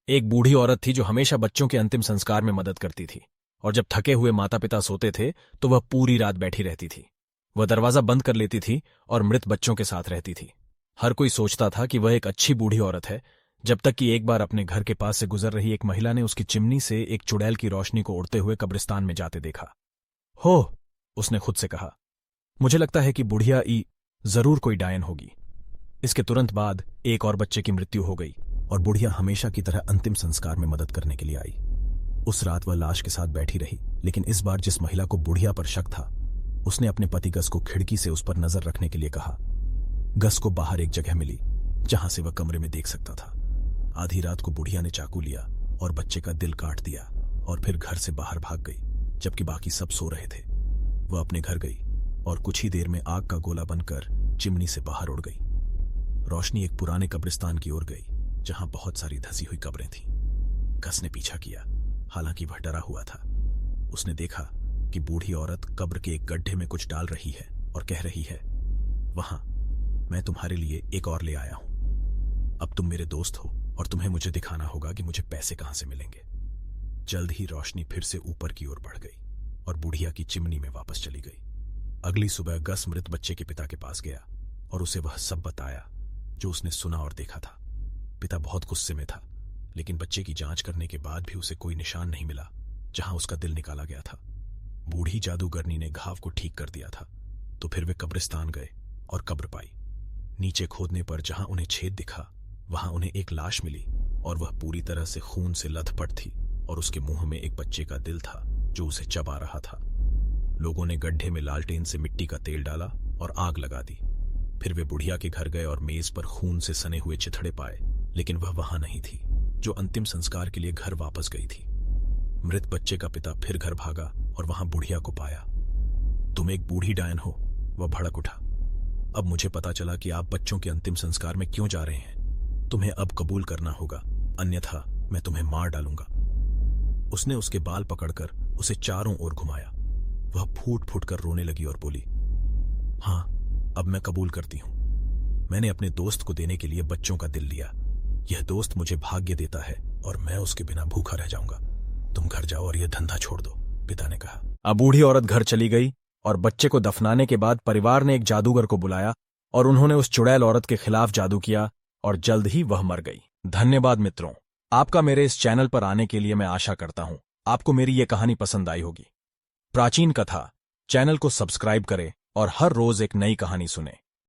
एक बूढ़ी औरत थी जो हमेशा बच्चों के अंतिम संस्कार में मदद करती थी, और जब थके हुए माता पिता सोते थे तो वह पूरी रात बैठी रहती थी। वह दरवाजा बंद कर लेती थी और मृत बच्चों के साथ रहती थी। हर कोई सोचता था कि वह एक अच्छी बूढ़ी औरत है, जब तक कि एक बार अपने घर के पास से गुजर रही एक महिला ने उसकी चिमनी से एक चुड़ैल की रोशनी को उड़ते हुए कब्रिस्तान में जाते देखा। हो, उसने खुद से कहा, मुझे लगता है कि बुढ़िया ई जरूर कोई डायन होगी। इसके तुरंत बाद एक और बच्चे की मृत्यु हो गई और बुढ़िया हमेशा की तरह अंतिम संस्कार में मदद करने के लिए आई। उस रात वह लाश के साथ बैठी रही, लेकिन इस बार जिस महिला को बुढ़िया पर शक था, उसने अपने पति गस को खिड़की से उस पर नजर रखने के लिए कहा। गस को बाहर एक जगह मिली जहां से वह कमरे में देख सकता था। आधी रात को बुढ़िया ने चाकू लिया और बच्चे का दिल काट दिया और फिर घर से बाहर भाग गई, जबकि बाकी सब सो रहे थे। वह अपने घर गई और कुछ ही देर में आग का गोला बनकर चिमनी से बाहर उड़ गई। रोशनी एक पुराने कब्रिस्तान की ओर गई जहां बहुत सारी धसी हुई कब्रें थीं। गस ने पीछा किया, हालांकि वह डरा हुआ था। उसने देखा कि बूढ़ी औरत कब्र के एक गड्ढे में कुछ डाल रही है और कह रही है, वहां मैं तुम्हारे लिए एक और ले आया हूं। अब तुम मेरे दोस्त हो और तुम्हें मुझे दिखाना होगा कि मुझे पैसे कहां से मिलेंगे। जल्द ही रोशनी फिर से ऊपर की ओर बढ़ गई और बुढ़िया की चिमनी में वापस चली गई। अगली सुबह गस मृत बच्चे के पिता के पास गया और उसे वह सब बताया जो उसने सुना और देखा था। पिता बहुत गुस्से में था, लेकिन बच्चे की जांच करने के बाद भी उसे कोई निशान नहीं मिला जहां उसका दिल निकाला गया था। बूढ़ी जादूगरनी ने घाव को ठीक कर दिया था। तो फिर वे कब्रिस्तान गए और कब्र पाई। नीचे खोदने पर जहां उन्हें छेद दिखा, वहां उन्हें एक लाश मिली और वह पूरी तरह से खून से लथपथ थी और उसके मुंह में एक बच्चे का दिल था जो उसे चबा रहा था। लोगों ने गड्ढे में लालटेन से मिट्टी का तेल डाला और आग लगा दी। फिर वे बुढ़िया के घर गए और मेज पर खून से सने हुए चिथड़े पाए, लेकिन वह वहां नहीं थी जो अंतिम संस्कार के लिए घर वापस गई थी। मृत बच्चे का पिता फिर घर भागा और वहां बुढ़िया को पाया। तुम एक बूढ़ी डायन हो, वह भड़क उठा। अब मुझे पता चला कि आप बच्चों के अंतिम संस्कार में क्यों जा रहे हैं। तुम्हें अब कबूल करना होगा, अन्यथा मैं तुम्हें मार डालूंगा। उसने उसके बाल पकड़कर उसे चारों ओर घुमाया। वह फूट फूट कर रोने लगी और बोली, हां, अब मैं कबूल करती हूं। मैंने अपने दोस्त को देने के लिए बच्चों का दिल लिया। यह दोस्त मुझे भाग्य देता है और मैं उसके बिना भूखा रह जाऊंगा। तुम घर जाओ और यह धंधा छोड़ दो, पिता ने कहा। अब बूढ़ी औरत घर चली गई और बच्चे को दफनाने के बाद परिवार ने एक जादूगर को बुलाया और उन्होंने उस चुड़ैल औरत के खिलाफ जादू किया और जल्द ही वह मर गई। धन्यवाद मित्रों, आपका मेरे इस चैनल पर आने के लिए। मैं आशा करता हूं आपको मेरी यह कहानी पसंद आई होगी। प्राचीन कथा चैनल को सब्सक्राइब करें और हर रोज एक नई कहानी सुने।